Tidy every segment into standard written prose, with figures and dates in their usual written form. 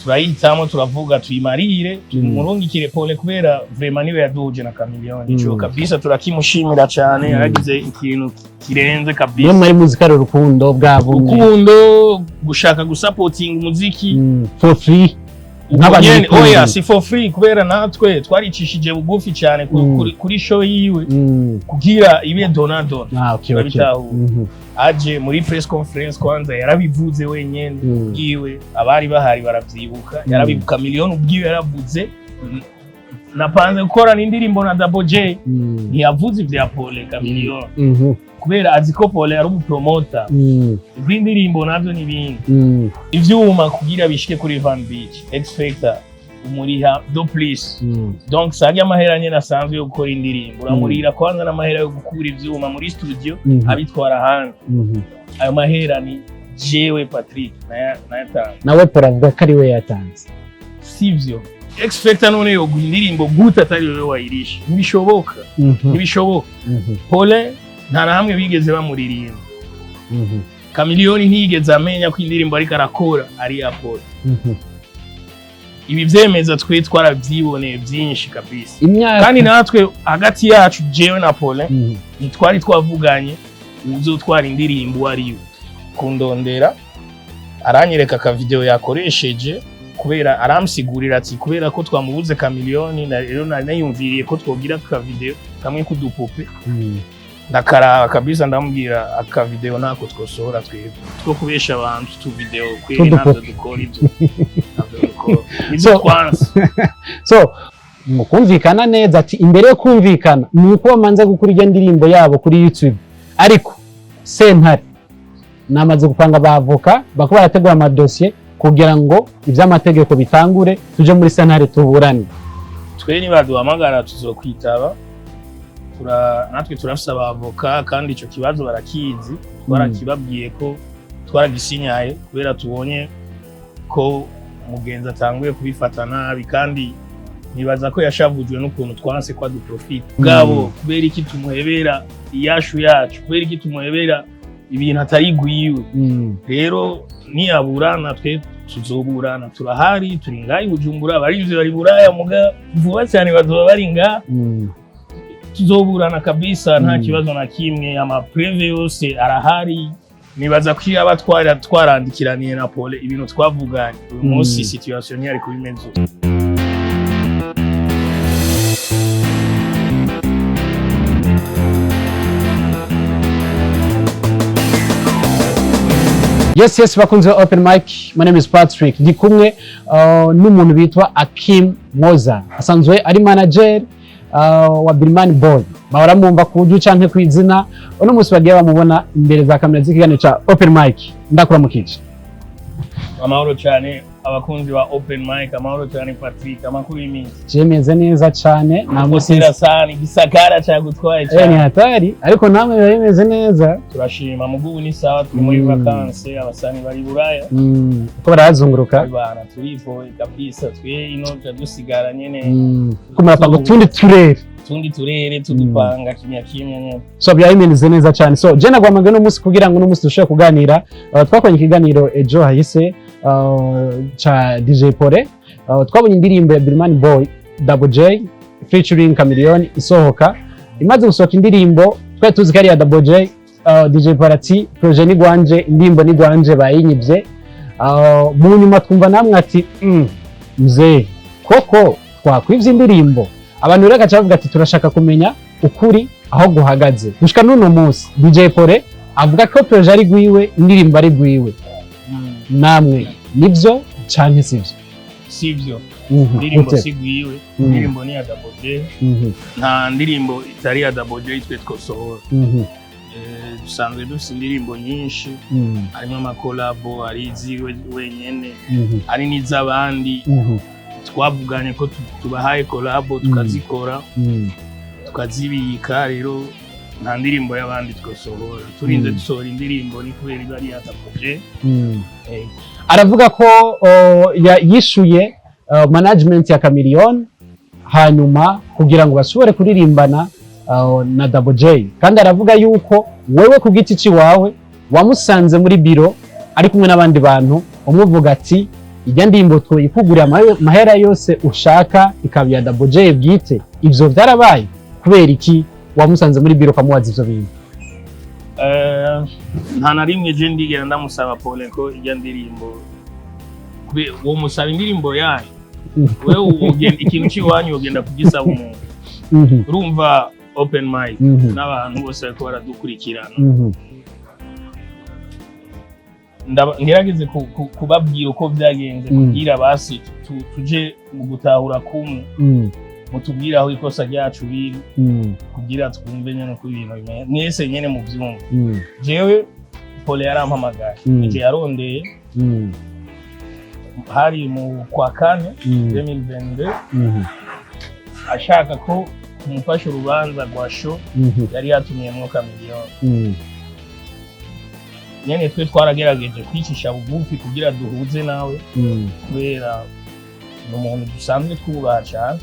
turayitamo turavuga tuyimarire tumurungikire Pole kubera vraiment niwe yaduje na Chameleone ico kabisa turakimushimira cyane yaragize ikintu kirenze kabisa niyo muri muzika rukundo bwabo urukundo gushaka gusupporting umuziki for free nk'abanyene oya si for free kubera natwe twaricishije bugufi cyane kuri show yiwe kugira ibe donado aje muri press conference kwanza yarabivuze wenyene ubwiwe abari bahari baravyibuka yarabibuka Chameleone ubwiwe yaravuze napanze gukora n'indirimbo na Double J ntiyavuze ivya Pole Chameleone kubera azi ko Pole ari umupromoter indirimbo navyo n'ibindi ivyuma kugira bishike kuri Van Beach X Factor umuriha do please donc sajya amahera nyene asanzwe yo gukora indirimbo uramurira kwanza n'amahera yo gukura ivyuma muri studio abitwara hanze ayo mahera ni jewe Patrick nayatanze nawe poravuga ko ari we yatanze sivyo X Factor none yo indirimbo guta atari wewe wayirisha ntibishoboka Pole nta na hamwe bigeze bamuririmba Chameleone ntiyigeze amenya ko indirimbo ariko arakora ari ya Pole ibi vyemeza twe twaravyiboneye byinshi kabisa kandi natwe hagati yacu jewe na Pole nitwari twavuganye uzotwara indirimbo ariwe kundondera aranyereka ka video yakoresheje kubera aramsigurira ati kubera ko twamubuze Chameleone na rero nayumviriye ko twogira ka video kamwe kudupupe ndakaraba kabisa ndamubwira aka video nako twosohora twebwe two kubesha abantu tu video kweri nabyo dukora ibyo so mukumvikana neza ati imbere yo kumvikana nuko bamanze gukora iyo ndirimbo yabo kuri YouTube ariko sentare namaze gupanga abavoka bako barategura amadosiye kugira ngo ivy'amategeko bitangure tuje muri sentare tuburane twe ni baduhamagara tuzokwitaba natwe turafise abavoka kandi ico kibazo barakizi barakibabwiye ko twaragisinyaye kubera tubonye ko mugenzi atanguye kubifata nabi kandi nibaza ko yashavujwe n'ukuntu twanse kwa duprofit bwabo kubera iki tumuhebera iyashu yacu kubera iki tumuhebera ibintu atari gwiwe rero niyaburana twe tuzoburana turahari turi ngayi Bujumbura barinzi bari buraya muga vuba cyane bazoba bari nga tuzoburana kabisa nta kibazo na kimwe ama preve yose arahari nibaza ko yaba twarandikiraniye na Pole ibintu twavuganye uyu munsi situation yari kubimenzo Yes, bakunze open mic. My name is Patrick. Ndi kumwe n'umuntu bitwa Akim Moza. Asanzwe ari manager wa Birman Boy. Bahora mumva kuju canke kwizina. Uno musi bagiye bamubona imbere za kamera z'ikiganiro ca open mic. Ndakura mukije. Amahoro cyane abakunzi ba open mic, amahoro cyane Patrick, amakuru y'iminsi. Jemeze neza cyane na musira sana gisagara cya gutwaye cyane. Ni hatari ariko namwe bimeze neza. Turashima mugubu ni sawa turi muri vacances abasani bari buraya. Uko barazunguruka. Bana turivo kabisa twe ino dusigara nyene. Kumara pango tundi turere tudupanga kimya nyene. So byayimeze neza cyane. So je nagwamaga no musi kugira ngo no musi dushobora kuganira. Twakonye ikiganiro ejo hahise cha DJ Pole twabonye indirimbo ya Birman Boy Double J featuring Chameleone isohoka imaze gusohoka indirimbo twa tuzi kari ya Double J DJ Pole ati projet ni gwanje indirimbo ni gwanje bayinyivye mu nyuma twumva namwe ati mzee koko twakwivye indirimbo abantu reka cavuga ati turashaka kumenya ukuri aho guhagaze gushika nuno munsi DJ Pole avuga ko projet ari gwiwe indirimbo ari gwiwe namwe nibyo canke sivyo ndirimbo sigwiwe ndirimbo ni ya Double J nta ndirimbo itari ya Double J twe twosohora dusanzwe dufite indirimbo nyinshi harimo amakolabo ari iziwe wenyene ari n'iz'abandi twavuganye ko tubahaye kolabo tukazikora tukazibika rero nta ndirimbo y'abandi twosohora turinze dusohora indirimbo ni kubera ibari ya Double J aravuga ko yishuye management ya Chameleone hanyuma kugira ngo basubire kuririmbana na Double J kandi aravuga yuko wewe ku giti ciwawe wamusanze muri biro ari kumwe n'abandi bantu umuvuga ati ijya ndimbo tuyikugurira mahera yose ushaka ikabya Double J bwite ivyo vyarabaye kubera iki wamusanze muri biro kamuwaza ivyo bintu nta na rimwe je ndigera ndamusaba Paul ko ijya ndirimbo uwo musaba indirimbo yayo wewe ugenda ikintu cy'iwanyu ugenda kugisaba umuntu urumva open mind n'abantu bose bariko baradukurikirana ngerageze kubabwira uko byagenze kugira basi tuje mu gutahura kumwe mutubwira aho ikosa ryacu biri kugira twumve nyene ko ibintu bimeze mwese nyene mu byumva jewe Paul yarampamagaye ije yarondeye hari mu kwa kane 2022 ashaka ko kumufasha urubanza rwa show yari yatumiyemwo Chameleone nyene twe twaragerageje kwicisha bugufi kugira duhuze nawe kubera n'umuntu dusanzwe twubaha cyane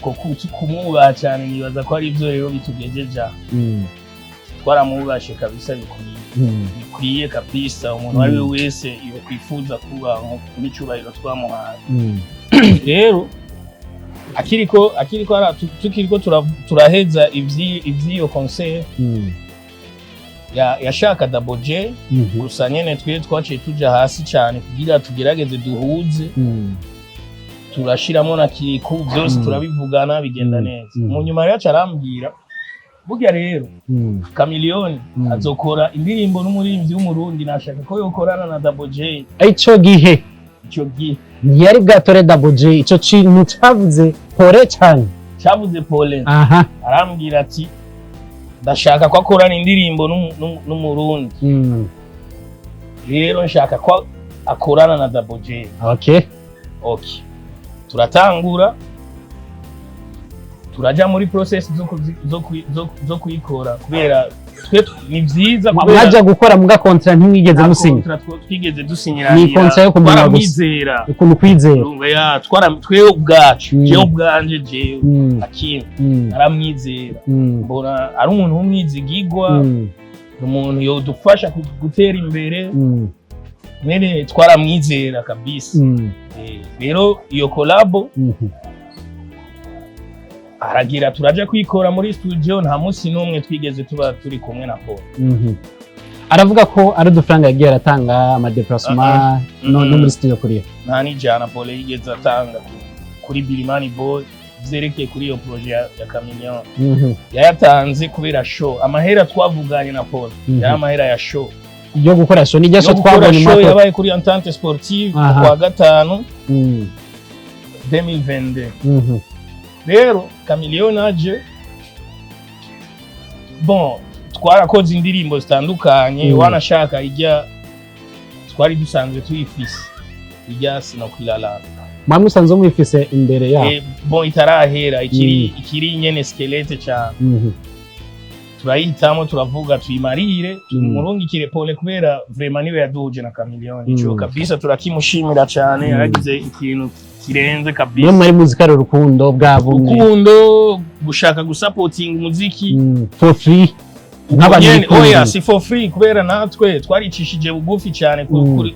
ko kumwubaha cyane nibaza ko ari ibyo rero bitugejeje twaramwubashe kabisa bikwiye kabisa umuntu ari we wese iyo kwifuza kuba n'icyubahiro twamuhaye rero akiriko turaheza ivyiyo concert yashaka Double J gusa nyene twe twaciye tuja hasi cyane kugira tugerageze duhuze turashiramo na kiku byose turabivugana bigenda neza mu nyuma rero carambwira burya rero Chameleone azokora indirimbo n'umuririmvyi w'umurundi nashaka ko yokorana na Double J ico gihe ntiyari bwatore Double J ico kintu cavuze Paul cyane cavuze Paul arambwira ati ndashaka ko akorana indirimbo n'umurundi rero nshaka ko akorana na Double J okay turatangura turaja muri process zo kuyikora kubera twe ni vyiza kubera mwaje gukora muga contract ntimwigeze musinya twigeze dusinyira ni contract yo kumenya kwizera ukuntu kwizera twe ubwacu je ubwanje je akini aramwizera mbona ari umuntu w'umwizigirwa umuntu yodufasha gutera imbere nene twaramwizera kabisa rero iyo collabo aragira turaje kwikora muri studio nta munsi n'umwe twigeze tuba turi kumwe na Paul aravuga ko ari udufaranga yagiye aratanga amadeplacement no muri studio kuriyo nta n'ijana Paul yigeze atanga kuri Bilimani Boy vyerekeye kuri iyo projet ya Chameleone yayatanze kubera show amahera twavuganye na Paul yari amahera ya show yo gukora show nijya show twabonye show yabaye kuri Entente Sportive kwa gatanu 2022 rero Chameleone aje bon twarakoze indirimbo zitandukanye wanashaka ijya twari dusanzwe tuyifise ijya Sinokwilala mwamwe usanzwe mwifise imbere ya bon itarahera ikiri nyene skelete cyane turayitamo turavuga tuyimarire murungikire Paul kubera vraiment niwe yaduhuje na Chameleone ico kabisa turakimushimira cyane yaragize ikintu kirenze kabisa muri muzika rukundo bwabo gushaka gusupporting umuziki for free nk'abanyene si for free kubera natwe twaricishije bugufi cyane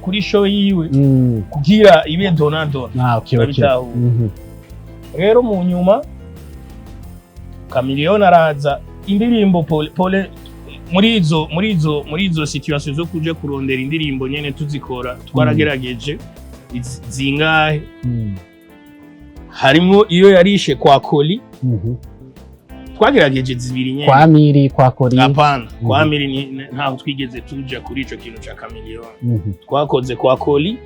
kuri show yiwe kugira ibe donado rero mu nyuma Chameleone araza indirimbo Paul muri izo situation zo kuje kurondera indirimbo nyene tuzikora twaragerageje zingahe harimo iyo yarishe kwa Koli twagerageje zibiri nyene kwa Miri kwa Koli apana kwa Miri ntaho twigeze tuja kuri ico kintu ca Chameleone twakoze kwa Koli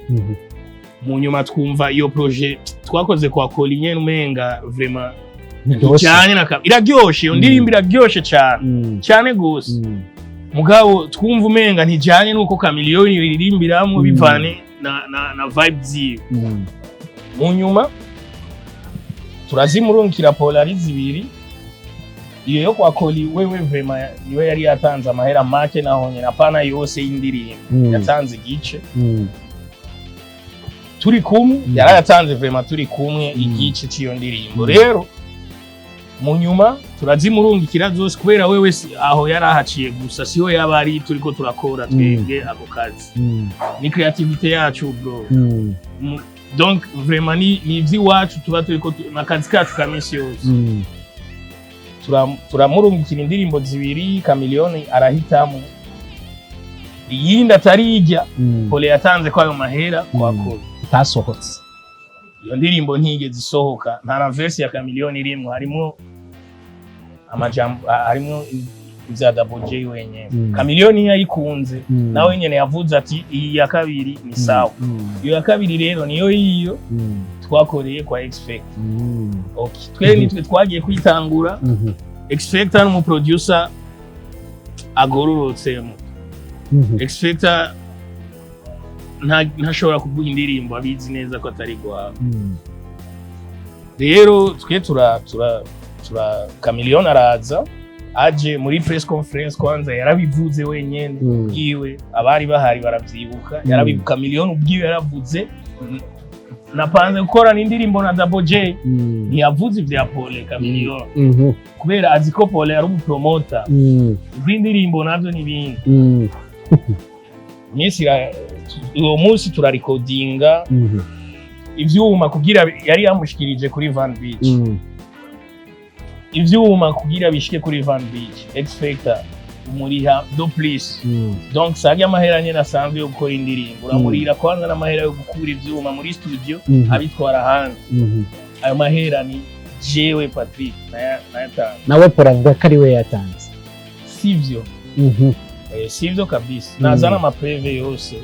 mu nyuma twumva iyo projet twakoze kwa Koli nyene umenga vraiment cyane iraryoshe iyo ndirimbo iraryoshe cyane gose mugabo twumva umenga ntijanye nuko Chameleone iririmbiramwo bivane na vibe ziwe mu nyuma turazimurungikira Paul ari zibiri iyo yo kwa Koli wewe vraiment niwe yari yatanze amahera make naho nyina pana yose y'indirimbo yatanze igice turi kumwe yarayatanze vraiment turi kumwe igice c'iyo ndirimbo rero mu nyuma turazimurungikira zose kubera wewe aho yari ahaciye gusa siho yaba ari turiko turakora twebwe ako kazi ni creativité yacu bro donc vraiment ni ivy'iwacu tuba turiko n'akazi kacu ka misi yose turamurungikira indirimbo zibiri Chameleone arahitamo iyindi atarijya Pole yatanze ko ayo mahera kwakora itasohotse iyo ndirimbo ntigeze isohoka nta na verse ya Chameleone irimwo harimo ivya Double J wenyene Chameleone yayikunze nawe nyene yavuze ati iyi ya kabiri ni sawa iyo ya kabiri rero niyo twakoreye kwa Expect okay twe nitwe twagiye kwitangura Expect no mu producer agororotsemo Expect ntashobora kuguha indirimbo abizi neza ko atari gwawe rero twe tura Chameleone araza aje muri press conference kwanza yarabivuze wenyene ubwiwe abari bahari baravyibuka yarabivuka Chameleone ubwiwe yaravuze napanze gukora n'indirimbo na Double J ntiyavuze ivya Pole Chameleone kubera azi ko Pole ari umupromoter indirimbo navyo n'ibindi uwo munsi turarecordinga ivyuma kugira yari yamushikirije kuri Van Beach ivyuma kugira bishike kuri Van Beach Expecta umuriha do please donc sagi amahera nyene asanzwe yo gukora indirimbo uramurira kwanza n'amahera yo gukura ivyuma muri studio abitwara hanze ayo mahera ni jewe Patrick nayatanze nawe poravuga ko ari we yatanze sivyo sivyo kabisa nazana amapreve yose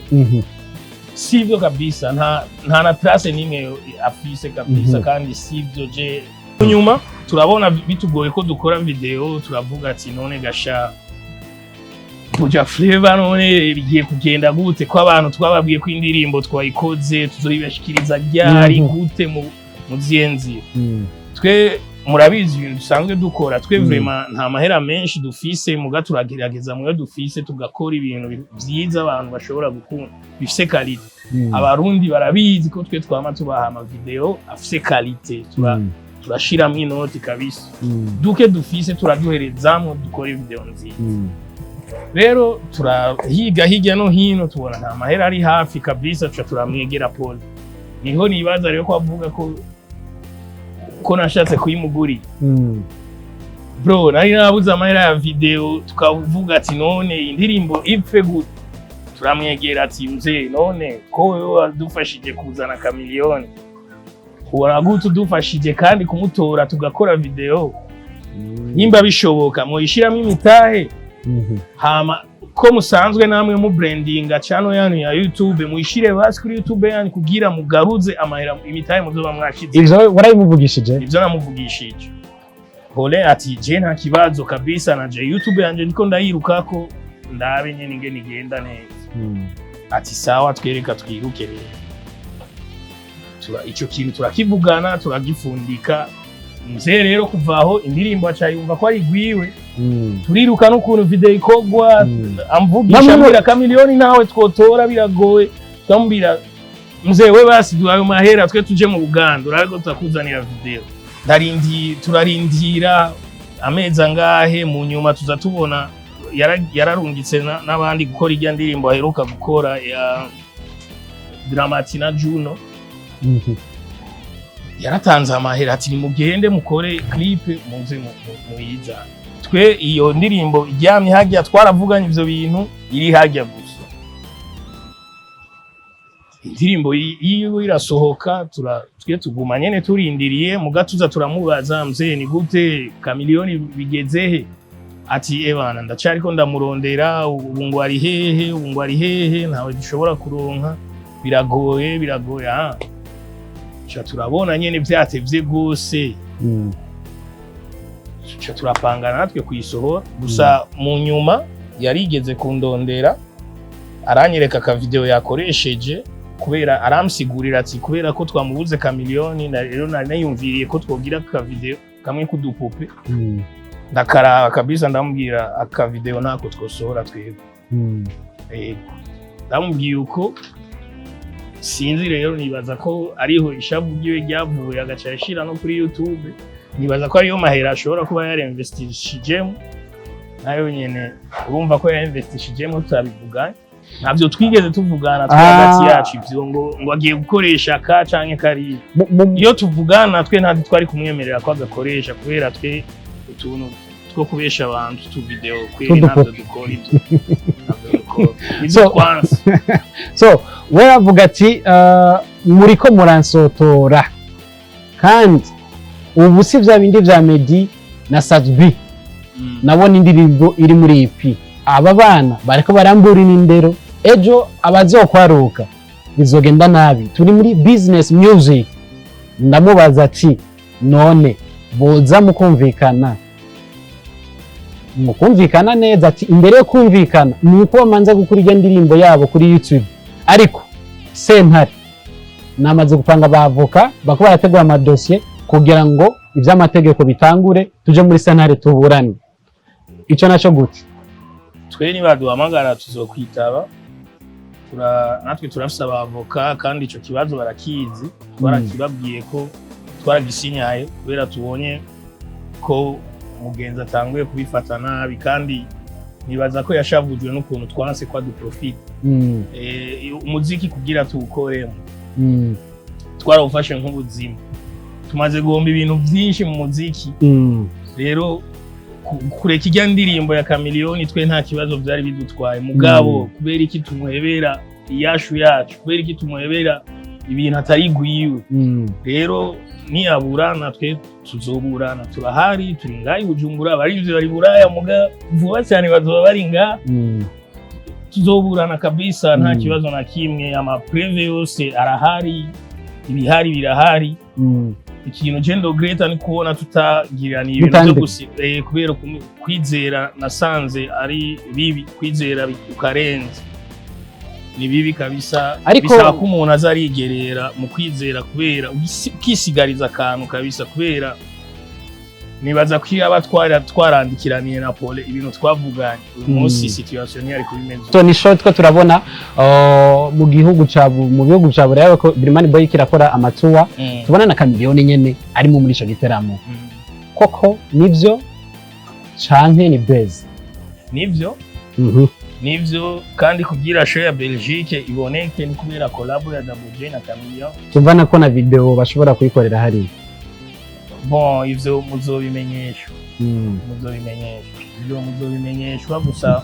sivyo kabisa nta na trace nimwe afise kabisa kandi sivyo je nyuma turabona bitugoye ko dukora video turavuga ati none gasha kuja Flavor none bigiye kugenda gute ko abantu twababwiye ko indirimbo twayikoze tuzoribashikiriza ryari gute mu zienzi twe murabizi ibintu dusanzwe dukora twe vraiment nta mahera menshi dufise muga turagerageza mwe dufise tugakora ibintu vyiza abantu bashobora gukunda bifise quality abarundi barabizi ko twe twama tubaha ama video afise quality turashiramo inoti kabisa duke dufise turaduherezamwo dukora video nziza rero turahiga hirya no hino tubona nta mahera ari hafi kabisa turamwegera Pole niho nibaza rero ko avuga ko nashatse kuyimuguri bro nari nabuze amahera ya video tukavuga ati none indirimbo ipfe gute turamwegera ati mzee none ko wewe wadufashije kuzana Chameleone ubona gute udufashije kandi kumutora tugakora video nimba bishoboka muyishiramo imitahe hama ko musanzwe namwe mu brandinga channel yanyu ya YouTube muyishire basi kuri YouTube yanyu kugira mugaruze amahera imitahe muzoba mwashize ivyo warayimuvugishije ivyo namuvugishije Pole ati je nta kibazo kabisa nanje YouTube yanje niko ndayirukako ndabe nyene ingene igenda neza ati sawa twereka twiruke rero ico kintu turakivugana turagifundika mzee rero kuvaho indirimbo acayumva ko ari gwiwe turiruka n'ukuntu video ikogwa amvugisha mbira Chameleone nawe twotora biragoye twambira mzee we basi duhaye mahera twe tuje mu Buganda urariko tutakuzanira video turarindira amezi angahe mu nyuma tuza tubona yararungitse n'abandi gukora irya ndirimbo aheruka gukora ya Dramatina Juno yaratanze amahera ati nimugende mukore clip muze muyiza twe iyo ndirimbo iryamye hajya twaravuganye ivyo bintu iri hajya gusa indirimbo yiwe irasohoka twe tuguma nyene turindiriye mugatuza turamubaza mzee ni gute Chameleone bigezehe ati ebana ndacariko ndamurondera ubu ngo ari hehe ntawe dushobora kuronka biragoye cha turabona nyene vyatevye gose cha turapangana natwe kuyisohora gusa mu nyuma yarigeze kundondera aranyereka ka video yakoresheje kubera aramsigurira ati kubera ko twamubuze Chameleone na rero nayumviriye ko twogira ka video kamwe kudupupe ndakaraba kabisa ndamubwira aka video nako twosohora twebwe ndamubwiye uko sinzi rero nibaza ko ariho ishavu giwe ryavuye agaca yashira no kuri YouTube nibaza ko ariyo mahera ashobora kuba yarinvestishijemo nayo nyene urumva ko yarinvestishijemo tutabivuga ntabyo twigeze tuvugana twagati yacu ivyo ngo agiye gukoresha ka canke kari iyo tuvugana twe ntabwo twari kumwemerera ko agakoresha kubera twe utuntu two kubesha abantu tu video kweri ntabyo dukora ivyo kwanza so we avuga ati muriko muransotora kandi ubu si vya bindi vya Meddy na Sadbi nabona indirimbo iri muri EP aba bana bariko barambura indero ejo abazokwaruka bizogenda nabi turi muri business music ndamubaza ati none boza mukumvikana neza ati imbere yo kumvikana nuko bamanza gukora iyo ndirimbo yabo kuri YouTube ariko sentare namaze gupanga bavoka bako barategura amadosiye kugira ngo ivy'amategeko bitangure tuje muri sentare tuburane ico naco gute twe nibaduhamagara tuzokwitaba natwe turafise abavoka kandi ico kibazo barakizi twarakibabwiye ko twaragisinyaye kubera tubonye ko mugenzi atanguye kubifata nabi kandi nibaza ko yashavujwe n'ukuntu twanse kwa du profit umuziki kugira tuwukoremo twarawufashe nk'ubuzima tumaze guhomba ibintu byinshi mu muziki rero kureka ijya ndirimbo ya Chameleone twe nta kibazo byari bidutwaye mugabo kubera iki tumuhebera iyashu yacu kubera iki tumuhebera ibintu atari gwiwe rero niyaburana twe tuzoburana turahari turi ngayi Bujumbura abarinzi bari buraya muga vuba cyane bazoba bari nga tuzoburana kabisa nta kibazo na kimwe ama preve yose arahari ibihari birahari ikintu gendo greta ni kubona tutagirana ibintu byo gusiba kubera kwizera nasanze ari bibi kwizera ukarenza ni bibi kabisa bisaba ko umuntu azarigerera mu kwizera kubera ukisigariza akantu kabisa kubera nibaza ko aba twarandikiraniye na Pole ibintu twavuganye uyu munsi situation yari kubimeza so ni short ko turabona mu bihugu cya Burayi ko Birman Boy kirakora amatuwa tubona na Chameleone nyene arimo muri ico giteramo koko nivyo canke ni base nivyo kandi kugira show ya Belgique iboneke ni kubera collab ya WJ na Chameleone tumvana ko na video bashobora kuyikorera hari bon ivyo muzobimenyeshwa muzobimenyeshwa gusa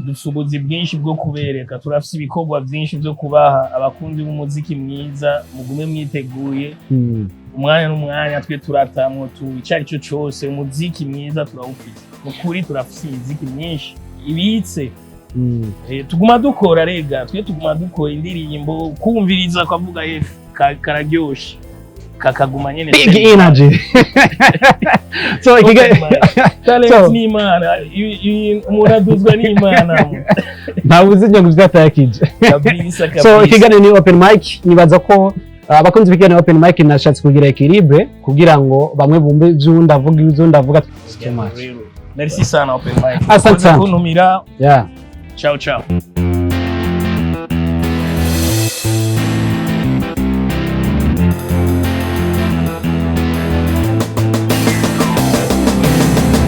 dusubuzi bwinshi bwo kubereka turafise ibikorwa byinshi byo kubaha abakunzi b'umuziki mwiza mugume mwiteguye umwanya n'umwanya twe turatamwo icari cyo cyose umuziki mwiza turawufite ukuri turafise imiziki myinshi ibitse tuguma dukora rega twe tuguma dukora indirimbo kumviriza kwavuga kararyoshe kakaguma nyene big energy so talent ni imana umuraduzwa ni imana ntabuze nyungu byatayakije so ikiganiro ni open mic nibaza ko abakunzi b'ikiganiro open mic nashatse kugira equilibre kugira ngo bamwe bumve ivyunda avuga ivyunda avuga merci sana open mic asante kuntumira yeah ciao